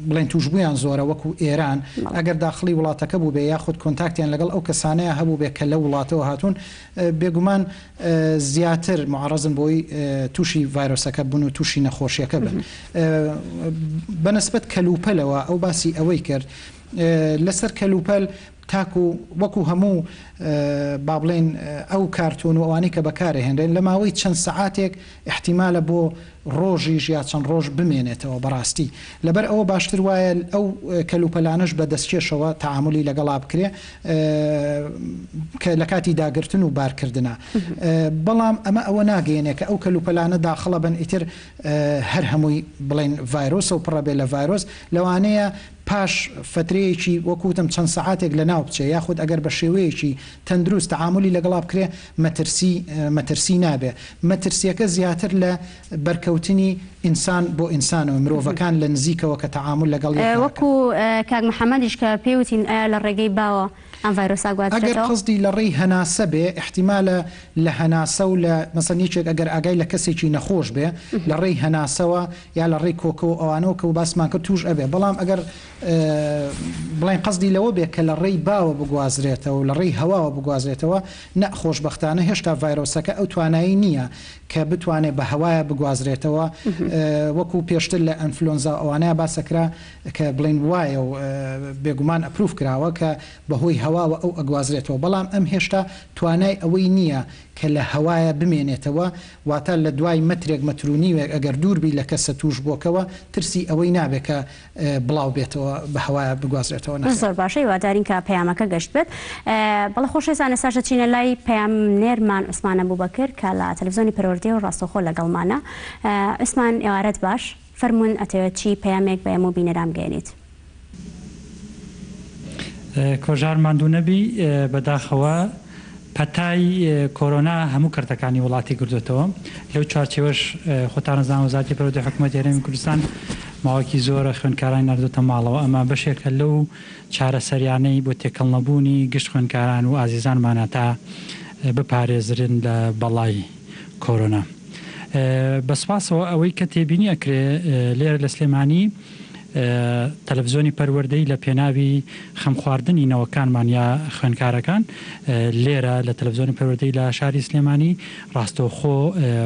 بڵێن توشببوویان زۆرە وەکو ئێران ئەگەر داخلی وڵاتەکە بوو بێ یاخود کۆنتاکتیان لەگەڵ ئەو کەسانەیە هەبوو بێ کە لە وڵاتەوە هاتوون بێگومان زیاتر معڕەزن بۆی تووشی ڤایرۆسەکە بوون و تووشی نەخۆشیەکە بن. بەنسبەت کەلوپەلەوە ئەو باسی ئەوەی کرد لەسەر کەلوپەل تاکو وەکو هەموو با بڵێن ئەو کارتون و ئەوانەی کە بەکارهێنرێن لە ماوەی چەند سەعاتێک احتیمالە بۆ ڕۆژیش یا چەند ڕۆژ بمێنێتەوە بەڕاستی. لەبەر ئەوە باشتر وایە ئەو کەلوپەلانش بە دەستکێشەوە تەعاملی لەگەڵا بکرێ کە لە کاتی داگرتن و بارکردنە. بەڵام ئەمە ئەوە ناگەێنێ کە ئەو کەلوپەلانە داخڵە بن ئیتر هەر هەمووی بڵێن ڤایرۆسە و پڕەبێ لە ڤایرۆس لەوانەیە پاش فترەیەکی وەکوتم چەند سەعاتێک لە ناو بچێ یاخود ئەگەر بە شێوەیەکی تەندروست تەعاملی لەگەڵا بکرێ مەترسی نابێ. مەترسیەکە زیاتر لە بەرکەوتنی ئینسان بۆ ئینسانەوە مرۆڤەکان لە نزیکەوە کە تەعامل لەگەڵ وەکو کاک محەممەدیش کە پێوتین لە ڕێگەی باوە ئەم ڤایرۆسا گوازرێتەوە. ئەگەر قصدی لە ڕێی هەناسە بێ احتیمالە لە هەناسە و لە مەسەنیچێک ئەگەر ئاگای لە کەسێکی نەخۆش بێ لە ڕێی هەناسەوە یا لە ڕێی کۆکەوە ئەوانەوە کە و باسمان کرد توش ئەبێ. بەڵام ئەگەر بڵێن قصدی لەوە بێ کە لە ڕێی باوە بگوازرێتەوە و لە ڕێی هەواوە بگوازرێتەوە نەخۆشبەختانە هێشتا ڤایرۆسەکە ئەو توانایی نییە کە بتوانێت بە هەوایە بگوازرێتەوە وەکو پێشتر لە ئەنفلۆنزا ئەوانەیە باسەکرا کە بڵێن وایە و بێگومان ئەپروف کراوە کە بەهۆی هەواوە ئەو ئەگوازرێتەوە. بەڵام ئەم هێشتا توانای ئەوەی نییە کە لە هەوایە بمێنێتەوە واتە لە دوای مەترێک مەترونیوێک ئەگەر دووربی لە کەسە توش بۆکەوە ترسی ئەوەی نابێت کە بڵاو بێتەوە بە هەوایە بگوازرێتەوە. زۆر باشە هیوادارین کە پەیامەکە گەشت بێت. بەڵە خۆشەویستان ئێستاش دەچینە لای پەیامنێرمان عوسمان ئەبوبەکر کە لە تەلەڤیزۆنی پەروەردەی و ڕاستەوخۆ لەگەڵمانە. عوسمان ئێوارەت باش فەرموون ئەتەوێت چی پەیامێک بە ئێمە بینەران بگەێنیت. کۆژار ماندوو نەبی بەداخەوە پەتای کۆرۆنا هەموو کردەکانی وڵاتی گردوێتەوە. لەو چارچێوەش خۆتان نەزان وەزارەتی پەروەردەی حکوومەتی هەرێمی کوردستان ماوەکی زۆرە خوێندکارانی نردوتە ماڵەوە. ئەمە بەشێکە لەو چارەسەریانەی بۆ تێکەڵ نەبوونی گشت خوێندکاران و ئازیزانمانە تا بپارێزرن لە بەڵای کۆرۆنا. بەسپاسەوە ئەوەی کە تێبینی ئەکرێ لێرە لە سلێمانی تەلەڤیزۆنی پەروەردەی لە پێناوی خەم خواردنی نەوەکانمان یا خوێندکارەکان لێرە لە تەلەڤیزۆنی پەروەردەی لە شاری سلێمانی ڕاستەوخۆ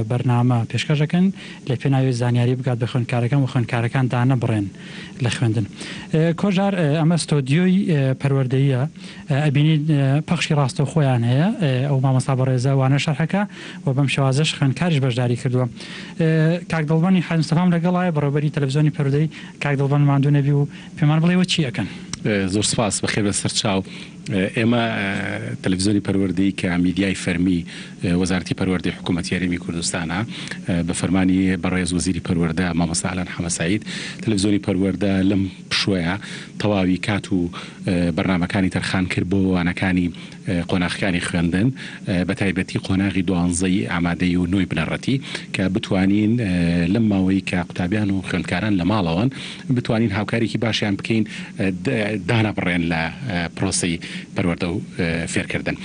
بەرنامە پێشکەشەکەن لە پێناوی زانیاری بگات بە خوێندکارەکان و خوێندکارەکان دانە بڕێن لە خوێندن. کۆژار ئەمە ستۆدیۆی پەروەردەیە ئەبینید پەخشی ڕاستەوخۆیان هەیە ئەو مامەستا بەڕێزە وانە شەرحەکە و بەم شێوازەش خوێندکاریش بەشداری کردووە. کاک دڵبانی حاجستەفام لەگەڵایە بەڕێوەبەری تەلەڤیزۆنی پەروەردەی. کاک دڵبان ماندوو نەبی و پێمان بڵێەوە چی ئەەکەن؟ زۆر سپاس بەخێر بەسەر چاو. ئێمە تەلەڤیزیۆنی پەروەردەی کە میدیای فەرمی وەزارەتی پەروەردەی حکوومەتی هەرێمی کوردستانە بە فەرمانی بەڕێز وەزیری پەروەردە مامۆستا ئالان حەمەساعید تەلەڤیزیۆنی پەروەردە لەم پشوەیە تەواوی کات و بەرنامەکانی تەرخان کرد بۆ وانەکانی قۆناغەکانی خوێندن بە تایبەتی قۆناغی دوانزەی ئامادەی و نوێی بنەڕەتی کە بتوانین لەم ماوەی کە قوتابیان و خوێندکاران لە ماڵەوەن بتوانین هاوکارێکی باشیان بکەین دانا بڕێن لە پرۆسی پەروەردە و فێرکردن.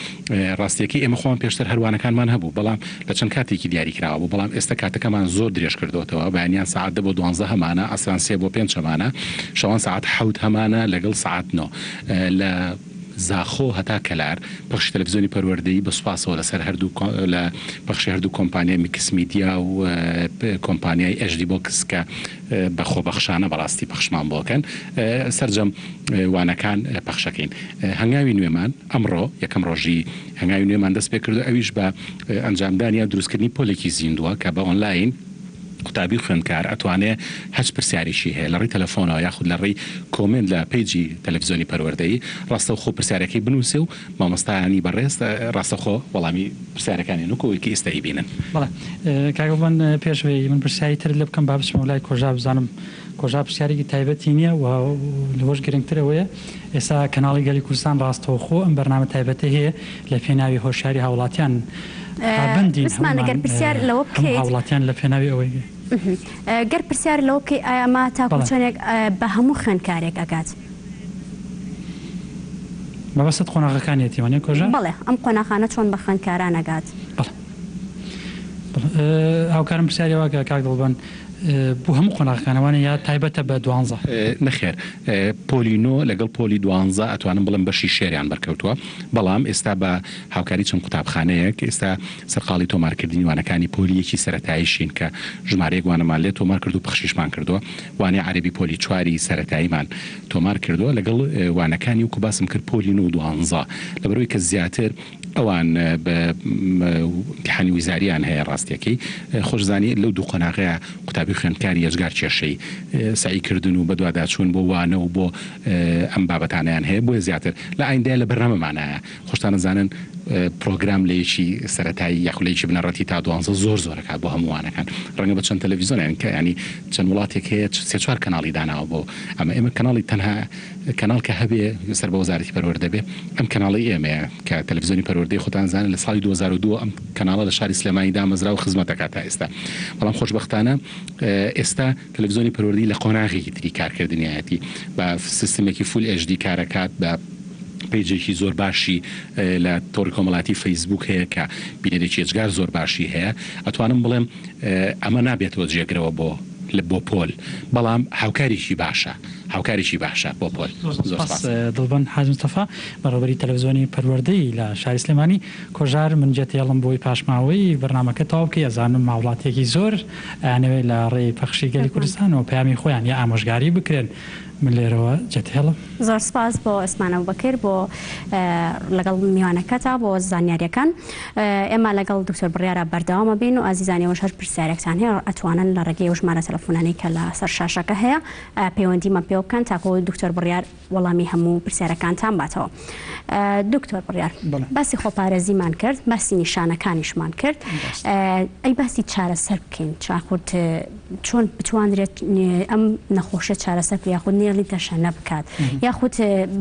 ڕاستیەکەی ئێمە خۆمان پێشتر هەروانەکانمان هەبوو بەڵام لە چەند کاتێکی دیاری کراوە بوو بەڵام ئێستا کاتەکەمان زۆر درێژ کردوتەوە بەیانیان سعات 10 بۆ 12 هەمانە ئەسران 3 بۆ 5 هەمانە شەوان سعات 7 هەمانە لەگەڵ سعات 9 لە زاخۆ هەتا کەلار پەخشی تەلەڤیزیۆنی پەروەردەی بەسوپاسەوە لەسەر هەردوو لە پەخشی هەردوو کۆمپانیای میکس میدیا و کۆمپانیای HD بۆکس کە بەخۆبەخشانە بەڕاستی پەخشمان بۆکەن سەرجەم وانەکان پەخشەکەین. هەنگاوی نوێمان ئەمڕۆ یەکەم ڕۆژی هەنگاوی نوێمان دەست پێ کردو ئەویش بە ئەنجامدانیا دروستکردنی پۆلێکی زیندووە کە بە ئۆنلاین قوتابی خوێندکار ئەتوانێت هەچ پرسیارێکی هەیە لە ڕێی تەلەفۆنەوە یاخود لە ڕێی کۆمنت لە پیجی تەلەڤیزیۆنی پەروەردەی ڕاستەوخۆ پرسیارەکەی بنووسێ و مامۆستایانی بەڕێز ڕاستەخۆ وەڵامی پرسیارەکانی نوکەوەیکی ئێستایی بینن. بەڵێ کاگەڵبان پێشوەی من پرسیاری تر لێ بکەم با بچمە لای کۆژا بزانم کۆژا پرسیارێکی تایبەتی نییە و لەوەش گرنگترەوەیە ئێستا کەناڵی گەلی کوردستان ڕاستەوخۆ ئەم بەرنامە تایبەتی هەیە لە پێناوی هۆشیاری هاوڵاتیان ئەگەر پرسیار لەوە بکەیت هاوڵاتیان لە پێناوی ئەوەی گەر پرسیار لەوە بکەی ئەمە تاکو چۆنێک بە هەموو خوێندکارێک ئەگات بەبەست قۆناغەکانیەتیوانێ کۆژە بەڵێ ئەم قۆناغانە چۆن بە خوێندکاران ئەگات هاوکارم پرسیاری واکە کاک دڵبان بۆ هەموو قۆناغەکانەوانە یا تایبەتە بە 12 نەخێر پۆلینۆ لەگەڵ پۆلی 12 ئەتوانم بڵم بەشی شێریان بەرکەوتووە بەڵام ئێستا بە هاوکاری چەند قوتابخانەیەک ئێستا سەرقاڵی تۆمارکردنی وانەکانی پۆلیەکی سەرەتاییشین کە ژمارەیەک وانەمان لێ تۆمار کرد و پەخشیشمان کردووە وانەی عەربی پۆلی 4 سەرەتاییمان تۆمار کردووە لەگەڵ وانەکانی وکو باسم کرد پۆلینۆ 12 لەبەرەوەی کە زیاتر ئەوان بە امتحانی ویزاریان هەیە ڕاستیەکەی خۆشزانی لەو دوو قۆناغەیە قوتابی خوێندکاری ئەجگار کێشەی سعیکردن و بەدواداچوون بۆ وانە و بۆ ئەم بابەتانیان هەیە بۆیە زیاتر لە ئایندای لە بەرنامەمانایە خۆشتان نەزانن پرۆگرام لەیەکی سەرەتایی یاخولەیەکی بنەڕەتی تا 12 زۆر زۆرەکە بۆ هەمووانەکان ڕەنگە بە چەند تەلەڤیزیۆنیان کە ینی چەند وڵاتێک هەیە 3-4 کەناڵی داناوە بۆ ئەمە ئێمە کەناڵی تەنها کەناڵ کە هەبێ سەر بە وەزارەتی پەروەردە بێ ئەم کەناڵی ئێمەیە کە تەلەڤیزیۆنی پەروەردەی خۆتان زانن لە ساڵی 2002 ئەم کەناڵە لە شاری سلێمانی دامەزرا و خزمەتەکە تا ئێستا بەڵام خۆشبەختانە ئێستا تەلەڤیزیۆنی پەروەردەی لە قۆناغێکی تری کارکردنیایەتی بە سیستمێکی فول HD کارەکات بە پیجێکی زۆر باشی لە تۆڕی کۆمەڵاتی فەیسبوک هەیە کە بینەرێکی ئەجگار زۆر باشی هەیە ئەتوانم بڵێم ئەمە نابێتەوە جێگرەوە بۆ پۆل بەڵام هاوکاریشی باشە بۆ پۆل دڵبەن حاج مستەفا بەڕێوەبەری تەلەڤیزیۆنی پەروەردەی لە شاری سلێمانی کۆژار من جێتێڵم بۆی پاشماوەی بەرنامەکە تەواو بکەی ئەزانم ماوڵاتێکی زۆر ئەنەوێت لە ڕێی پەخشی گەلی کوردستانەوە پەیامی خۆیان یا ئامۆژگاری بکرێن من لێرەوە جێتێڵم زۆر سپاس بۆ ئەسمانەوە بەکرد بۆ لەگەڵ میوانەکەتا بۆ زانیاریەکان ئێمە لەگەڵ دکتۆر بڕیارە بەردەوامە بین و ئازیزانیەوەش هەر پرسیارێکتان هەیە ئەتوانن لە ڕێگەی و ژمارە تەلەفۆنانەی کە لە سەر شاشەکە هەیە پەیوەندیمە پێ بکەن تاکۆ دکتۆر بڕیار وەڵامی هەموو پرسیارەکانتان باتەوە. دکتۆر بڕیار باسی خۆپارێزیمان کرد باسی نیشانەکانیشمان کرد ئەی باسی چارەسەر بکەین چاخورد چۆن بتوانرێت ئەم نەخۆشە چارەسەر یاخود نێڵی تەشەنە بکات یاخود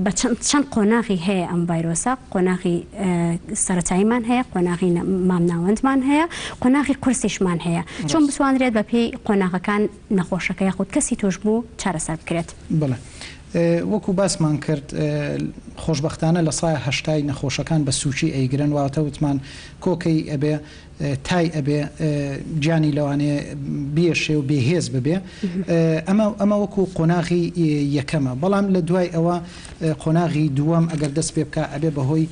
بە چەند قۆناغی هەیە ئەم ڤایرۆسە قۆناغی سەرەتاییمان هەیە قۆناغی مامناوەندمان هەیە قۆناغی قورسیشمان هەیە چۆن بتوانرێت بە پێی قۆناغەکان نەخۆشەکە یاخود کەسی توش بوو چارەسەر بکرێت. بڵێ وەکو باسمان کرد خۆشببختانە لە سایە هەشتای نەخۆشەکان بە سوچی ئەیگرن واتە وتمان کۆکەی ئەبێ تای ئەبێ گیانی لەوانێ بێشێ و بێهێز ببێ ئەمە وەکو قۆناغی یەکەمە بەڵام لە دوای ئەوە قۆناغی دووەم ئەگەر دەست پێ بکە ئەبێ بەهۆی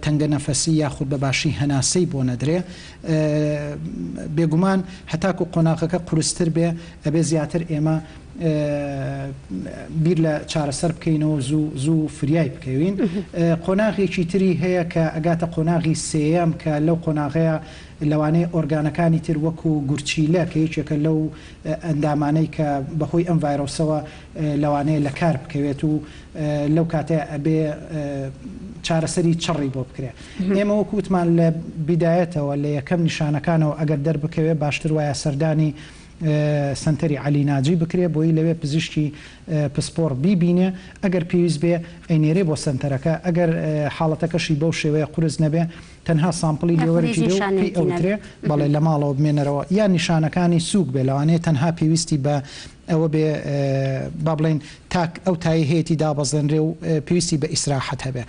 تەنگە نەفەسی یاخود بە باشی هەناسەی بۆ نەدرێ بێگومان هەتاکو قۆناغەکە قورستر بێ ئەبێ زیاتر ئێمە بیر لە چارەسەر بکەینەوە زوو فریای بکەوین قۆناغێکی تری هەیە کە ئەگاتە قۆناغی سێەم کە لەو قۆناغەیە لەوانەیە ئۆرگانەکانی تر وەکو گورچیلە کە یەکێکە لەو ئەندامانەی کە بەهۆی ئەم ڤایرۆسەوە لەوانەیە لە کار بکەوێت و لەو کاتەیە ئەبێ چارەسەری چڕی بۆ بکرێت. ئێمە وەکوتمان لە بیدایەتەوە لە یەکەم نیشانەکانەوە ئەگەر دەربکەوێت باشتر وایە سەردانی سنتەری علی ناجی بکرێ بۆی لەوێ پزیشکی پسپۆر بیبینێ ئەگەر پێویست بێ ئەینێرێ بۆ سنتەرەکە ئەگەر حاڵەتەکەشی بەو شێوەیە قورس نەبێ تەنها سامپڵی لێوەرگیرێ و پێی ئەوترێ بەڵێ لە ماڵەوە بمێنەرەوە یان نیشانەکانی سووک بێ لەوانەیە تەنها پێویستی بە ئەوە بێ با بڵێن تاک ئەو تایی هەیەی دابەزێنرێ و پێویستی بە ئیسراحەت هەبێ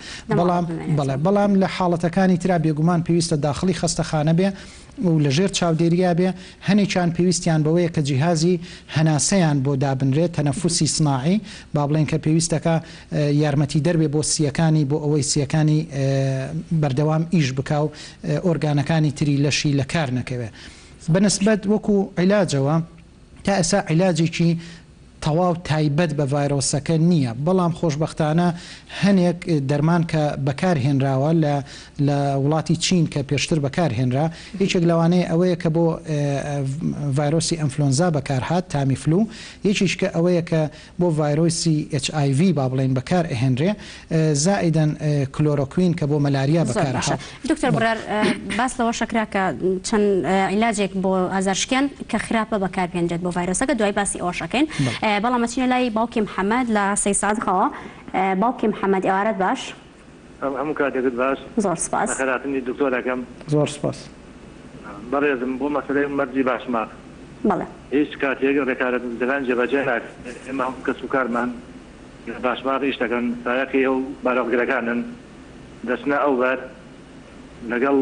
بەڵام لە حاڵەتەکانی ترا بێگومان پێویستە داخلی خەستەخانە بێ و لەژێر چاودێریا بێ هەنێکیان پێویستیان بەوەیە کە جیهازی هەناسەیان بۆ دابنرێت تەنەفوسی سناعی با بڵێن کە پێویستەکە یارمەتی دەربێ بۆ سیەکانی بۆ ئەوەی سیەکانی بەردەوام ئیش بکا و ئۆرگانەکانی تری لەشی لە کار نەکەوێت بەنسبەت وەکو عیلاجەوە تا ئێستا عیلاجێکی تەواو تایبەت بە ڤایرۆسەکە نییە بەڵام خۆشببختانە هەنێک دەرمان کە بەکارهێنراوە لە وڵاتی چین کە پێشتر بەکارهێنرا یەکێک لەوانەیە ئەوەیە کە بۆ ڤایرۆسی ئەنفلۆنزا بەکارهات تامیفلو یەکیش کە ئەوەیە کە بۆ ڤایرۆسی HIV با بڵێن بەکار ئەهێنرێ زائیدەن کلۆرۆکوین کە بۆ مەلاریا بەکارهات. دکتۆر برار باس لەوە شەکرا کە چەند عیلاجێک بۆ ئازارشکێن کە خراپە بەکارهێنرێت بۆ ڤایرۆسەکە دوای باسی ئەوەشەکەین. بەڵام چینە لای باوکی محەممەد لە سەی سادخەوە باوکی محەممەد ئێوارەت باش هەموو کاتێکت باش زۆر سپاس خەراتنی دکتۆرەکەم زۆر سپاس بەڕێزم بۆ مەسەلەی مەرجی باشماق بەڵێ هیچ کاتێک ڕێکارەت دەکان جێبەجێ ناکرێت ئێمە کەس و کارمان باشماق ئیش دەکەن سایەقی ئەو باراقگرەکانن دەچنە ئەو بەر لەگەڵ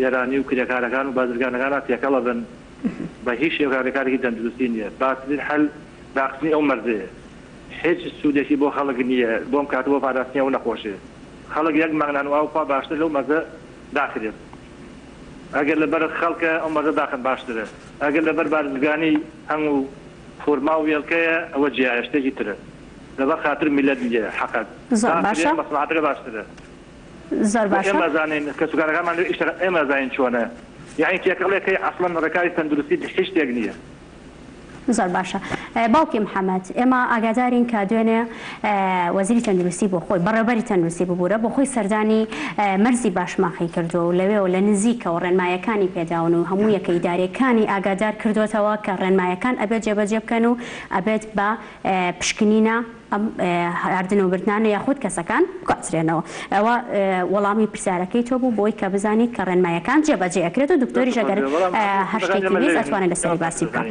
یێرانی و کرێکارەکان و بازرگانەکانە تێکەڵە بن بە هیچ شێوکارێکارێکی تەندروستی نییە باشترین حل باقسنی ئەو مەرزەیە هیچ سوودێکی بۆ خەڵک نییە بۆم کات بۆ پاراستنی ئەو نەخۆشێ خەڵک یەک ماگنان و ئاوپا باشتر لەو مەرزە داخرێت ئەگەر لەبەر خەڵکە ئەو مەرزە داخن باشترە ئەگەر لەبەر بارزگانی هەموو فۆرما و وێڵکەیە ئەوە جیایە شتێکی ترە لەبەر خاتر میلەت نییە حەقەت مەسڵحاتەکە باشترە زۆر باشە ئێمە زانین کەسوکارەکانمان ئێمە زانین چۆنە یعنی تێکەڵێکی ئەسڵەن ڕێکاری تەندروستی هیچ شتێک نییە. زۆر باشە باوکی محەممەد ئێمە ئاگادارین کە دوێنێ وەزیری تەندروستی بۆ خۆی بەڕێبەری تەندروستی ببوورە بۆ خۆی سەردانی مەرزی باشماخی کردو و لەوێ لە نزیکەوە ڕێنمایەکانی پێداون و هەموو یەکە ئیدارەکانی ئاگادار کردوتەوە کە ڕێنمایەکان ئەبێت جێبەجێ بکەن و ئەبێت بە پشکنینە هاردن و بردنانە یاخود کەسەکان بکاترێنەوە ئەوە وەڵامی پرسیارەکەی تۆ بوو بۆی کە بزانیت کە ڕێنمایەکان جێبەجێ ئەکرێت و دکتۆریش ئەگەر هەشتێکی ویست ئەتوانێت لەسەری باسی بکات.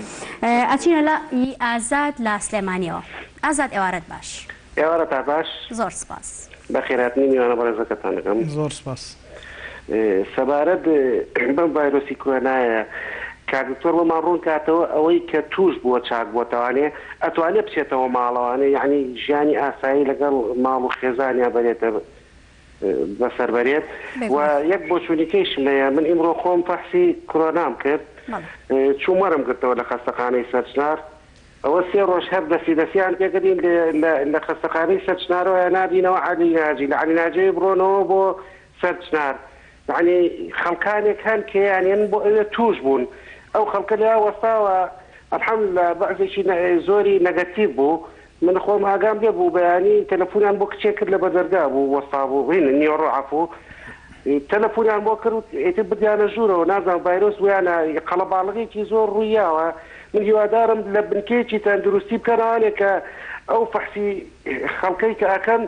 ئەچینە لە ئازاد لە سلێمانیەوە ئازاد ئێوارەت باش ئێوارە تا باش زۆر سپاس بەخێراتنی میوانە بەڕێزەکەتان دەکەم زۆر سپاس سەبارەت بەم ڤایرۆسی کۆرۆنایە کاکتۆر بۆمان ڕوون کاتەوە ئەوەی کە توش بووە چاک بۆتەوانێ ئەتوانێت بچێتەوە ماڵەوانێ یعنی ژیانی ئاسایی لەگەڵ ماڵ و خێزانیا بەرێتە بەسەربەرێت و یەک بۆ چوونیکەیشمەیە من ئیمڕۆ خۆم فەحسی کۆرۆنام کرد چوومەرم گرتەوە لە خەستەخانەی سەرچنار ئەوە 3 ڕۆژ هەر دەسییان پێکردین لە خەستەخانەی سەرچنارەوە نابینەوە علی ناجی لە علی ناجی بڕۆنەوە بۆ سەرچنار یعنی خەڵکانێک هەن کە یانێن بۆ ئەوێ توش بوون ئەو خەڵکە لە وەستاوە الحەمدولله بەعزێکی زۆری نەگەتیڤ بوو من خۆم ئاگام لێ بوو بەیانی تەلەفۆنیان بۆ کچێک کرد لە بەدەرگا بوو وەستا بوو هین نیۆڕۆ عەفو تەلەفۆنیان بۆ کرد ئێتر بدیانە ژوورەوە نازانم ڤایرۆس ویانە قەڵەباڵغێکی زۆر ڕوویاوە من هیوادارم لە بنکەیەکی تەندروستی بکەنەوانێ کە ئەو فەحسی خەڵکەی کە ئەکەن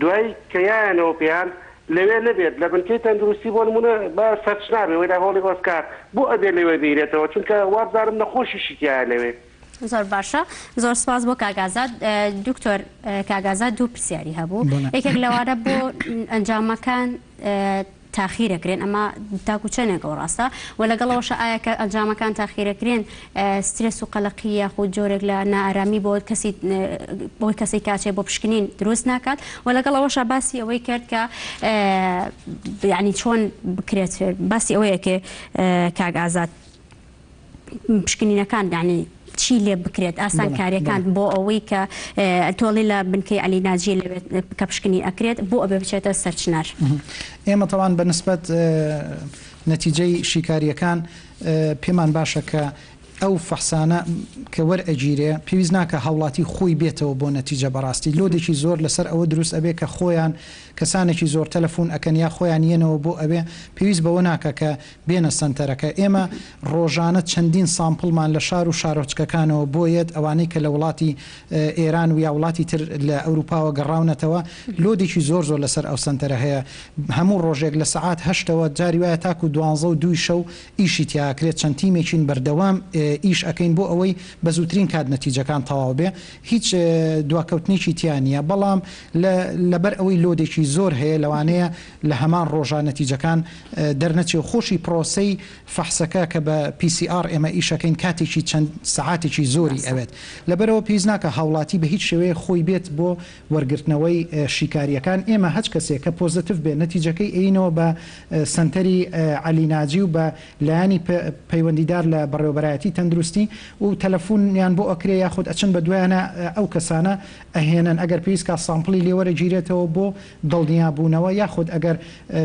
دوای کە یایەنەوە پێیان لەوێ نەبێت لە بنکەی تەندروستی بۆ نمونە بە سەرچنابێ وێ لە هۆڵی ئۆسکار بۆ ئەبێ لەوێ بیرێتەوە چونکە وابزارم نەخۆشیشی تایە لەوێ. زۆر باشە زۆر سپاس بۆ کاگازات دکتۆر کاگازات دوو پرسیاری هەبوو یەکێک لەوارە بۆ ئەنجامەکان تاخیرەکرێن ئەمە تاکو چەندێکەوە ڕاستە و لەگەڵەوەش ئایا کە ئەنجامەکان تاخیرەکرێن سترێس و قەلەقی یاخود جۆرێک لە نائارامی بۆ کەسی کاچێ بۆ پشکنین دروست ناکات و لەگەڵەوەش باسی ئەوەی کرد کە یعنی چۆن بکرێت باسی ئەوەیە کە کاگازات پشکنینەکان یعنی چی لێ بکرێت ئاسان کاریەکان بۆ ئەوەی کە تۆڵی لە بنکەی علی ناجی کە پشکنی ئەکرێت بۆ ئەبێ بچێتە سەرچنار. ئێمە تەوان بەنسبەت نەتیجەی شیکاریەکان پێمان باشە کە ئەو فەحسانە کە وەرئەگیرێ پێویست ناکە هاوڵاتی خۆی بێتەوە بۆ نەتیجە بەڕاستی لۆدێکی زۆر لەسەر ئەوە دروست ئەبێ کە خۆیان کەسانێکی زۆر تەلەفۆن ئەکەن یا خۆیان یەنەوە بۆ ئەبێ پێویست بەوە ناکە کە بێنە سنتەرەکە ئێمە ڕۆژانە چەندین سامپڵمان لە شار و شارۆچکەکانەوە بۆیەت ئەوانەی کە لە وڵاتی ئێران و یا وڵاتی تر لە ئەوروپاوە گەڕاونەتەوە لۆدێکی زۆر زۆر لەسەر ئەو سنتەرە هەیە هەموو ڕۆژێک لە سەعات هەشتەوە جاری وایە تاکو 12 و 2 شەو ئیشی تیاکرێت چەند تیمێکین بەردەوام ئیش ئەەکەین بۆ ئەوەی بە زووترین کات نەتیجەکان تەواو بێ هیچ دواکەوتنیی تیانە بەڵام لەبەر ئەوەی لۆدێکی زۆر هەیە لەوانەیە لە هەمان ڕۆژان نەتیجەکان دەرنەچێ خۆشی پرۆسەی فەحسەکە کە بە PCR ئێمە ئیشەکەین کاتێکی چەند سعاتێکی زۆری ئەوێت لەبەرەوە پێویست ناکە هاوڵاتی بە هیچ شێوەیە خۆی بێت بۆ وەرگرتنەوەی شیکاریەکان ئێمە هەچ کەسێک کە پۆزتیڤ بێ نەتیجەکەی ئەینەوە بە سنتەری عەلی ناجی و بە لایانی پەیوەندیدار لە بەڕێوەبەرایەتی تەندروستی و تەلەفۆنیان بۆ ئەکرێ یاخود ئەچن بە دوایانە ئەو کەسانە ئەهێنن ئەگەر پێویستکە سامپڵی لێوەرەگیرێتەوە بۆ دڵنیابوونەوە یاخود ئەگەر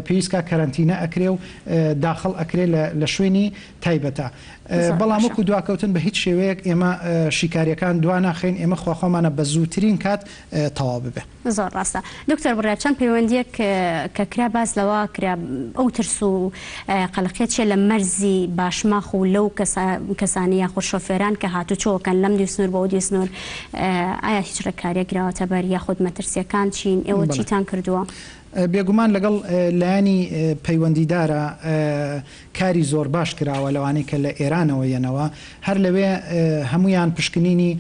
پێویستکە کەرەنتینە ئەکرێ و داخڵ ئەکرێ لە شوێنی تایبەتە بەڵام وەکو دواکەوتن بە هیچ شێوەیەک ئێمە شیکاریەکان دواناخین ئێمە خواخۆمانە بە زووترین کات تەواو ببێ زۆر ڕاستە دکتۆر بڕیا چەند پەیوەندیەک کە کرا باز لەوە کرا ئەو ترس و قەلقێت چێ لە مەرزی باشماخ و لەو کەسانی یاخود شۆفێران کە هاتوچۆکەن لەم دیسنور بۆ دیسنور ئایا هیچ ڕێکاریە گراوەتە بەر یاخود مەترسیەکان چین ئێوە چیتان کردووە؟ بێگومان لەگەڵ لایانی پەیوەندیدارە کاری زۆر باش کراوە لەوانەی کە لە ئێرانەوە یەنەوە هەر لەوێ هەمویان پشکنینی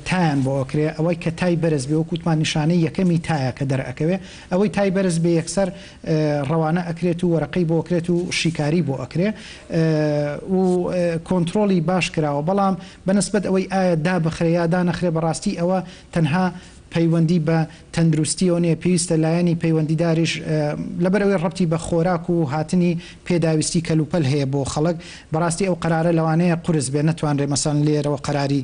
تایان بۆ ئەکرێ ئەوەی کە تای بەرز بێ وەکوتمان نیشانەی یەکەمی تایە کە دەرئەکەوێ ئەوەی تای بەرز بێ یەکسەر ڕەوانە ئەکرێت و وەرەقەی بۆ ئەکرێت و شیکاری بۆ ئەکرێ و کۆنتترۆلی باش کراوە بەڵام بەنسبەت ئەوەی ئایا دابخرێ یا دانەخرێ بەڕاستی ئەوە تەنها پەیوەندی بە تەندروستیەوە نیە پێویستە لایەنی پەیوەندیداریش لەبەرەوەی ڕەبتی بە خۆراک و هاتنی پێداویستی کەلوپەل هەیە بۆ خەڵک بەڕاستی ئەو قرارە لەوانەیە قورس بێ نەتوانرێ مەسەن لێرەوە قراری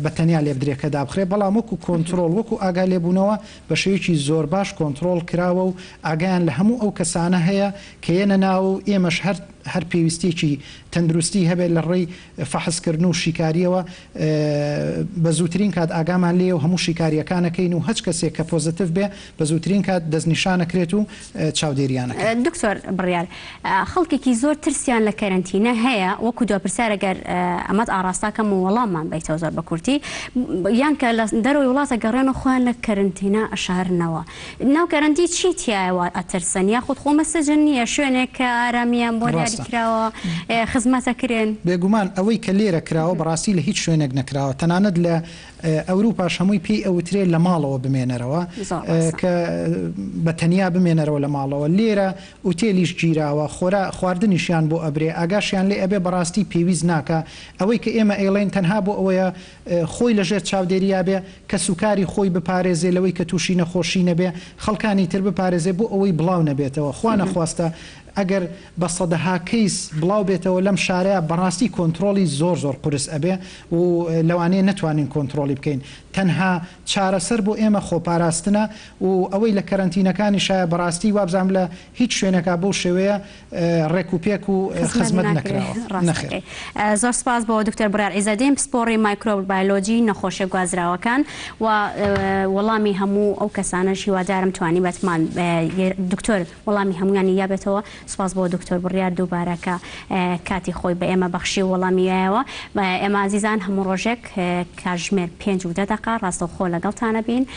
بەتەنیا لێبدرێکە دابخرێ بەڵام وەکو کۆنتترۆل وەکو ئاگا لێبوونەوە بە شێوەیەکی زۆر باش کۆنتترۆل کراوە و ئاگیان لە هەموو ئەو کەسانە هەیە کە یەنە ناو ئێمەش هەر پێویستێکی تەندروستی هەبێت لە ڕێی فەحسکردن و شیکاریەوە بە زووترین کات ئاگامان لێ و هەموو شیکاریەکانەکەین و هەچ کەسێک کە پۆزتیڤ بێ بە زووترین کات دەستنیشانەکرێت و چاودێریانەکە. دکتۆر بڕیار خەڵکێکی زۆر ترسیان لە کەرەنتینە هەیە وەکو دوپرسیار ئەگەر ئەمەد ئاراستاکەم و وەڵاممان بیتەوە زۆر بە کورتی یان کە لە دەرەوەی وڵاتە گەڕێنە خۆیان لە کەرەنتینە ئەشارنەوە ناو کەرەنتی چی تایەوە ئەترسن یاخود خۆمە سەجن نییە شوێنێک کە ئارامیان بۆ دیاریکراوە خزمەتەکرێن بێگومان ئەوەی کە لێرە کراوە بەڕاستی لە هیچ شوێنێک نەکراوە تەنانەت لە ئەوروپاش هەمووی پێی ئەوترێ لە ماڵەوە بمێنەرەوە کە بە تەنیا بمێنەرەوە لە ماڵەوە لێرە ئوتێلیش گیراوە خواردنیشیان بۆ ئەبرێ ئاگاشیان لێ ئەبێ بەڕاستی پێویست ناکە ئەوەی کە ئێمە ئێڵین تەنها بۆ ئەوەیە خۆی لەژێر چاودێریا بێ کە سوکاری خۆی بپارێزێ لەوەی کە تووشی نەخۆشی نەبێ خەڵکانی تر بپارێزێ بۆ ئەوەی بڵاو نەبێتەوە خوا نەخواستە ئەگەر بە سەدەها کەیس بڵاو بێتەوە لەم شارەیە بەڕاستی کۆنتترۆلی زۆر قورس ئەبێ و لەوانەیە نەتوانین کۆنتترۆلی بکەین تەنها چارەسەر بۆ ئێمە خۆپاراستنە و ئەوەی لە کەرەنتینەکانی شایە بەڕاستی وابزانام لە هیچ شوێنەکە بۆ شێوەیە ڕێکوپێک و خزمەت نەکراوە. زۆر سپاس بۆ دکتۆر بڕیار عیزەدین پسپۆڕی مایکرۆبایۆلۆجی نەخۆشیە گوازراوەکان و وەڵامی هەموو ئەو کەسانەش هیوادارم توانی بەتمان دکتۆر وەڵامی هەمویانی یابێتەوە. سپاس بۆ دکتۆر بڕیار دووبارەکە کاتی خۆی بە ئێمە بەخشی وەڵامیایەوە ئێمە عزیزان هەموو ڕۆژێک کاتژمێر 5 و 10 دقیقە ڕاستەوخۆ لەگەڵتانە بین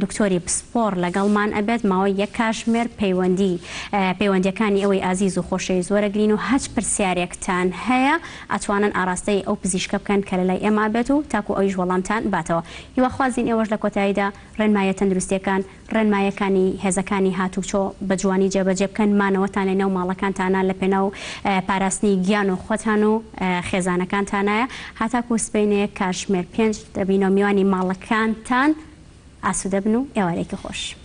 دکتۆری پسپۆڕ لەگەڵمان ئەبێت ماوەی یەک کاتژمێر پەیوەندیەکانی ئەوەی ئازیز و خۆشەویست وەرەگرین و هەچ پرسیارێکتان هەیە ئەتوانن ئاراستەی ئەو پزیشکە بکەن کە لەلای ئێمە بێت و تاکو ئەویش وەڵامتان باتەوە هیواخوازین ئێوەش لە کۆتاییدا ڕێنمایە تەندروستیەکان ڕێنمایەکانی هێزەکانی هاتوچۆ بە جوانی جێبەجێ بکەن مانەوەتان لە نێو ماڵەکانتانە لە پێناو پاراستنی گیان و خۆتان و خێزانەکانتانایە هاتاکو سبەینەیە کاتژمێر 5 دەبینەوە میوانی ماڵەکانتان ئاسوودە بن و ئێوارێکی خۆش.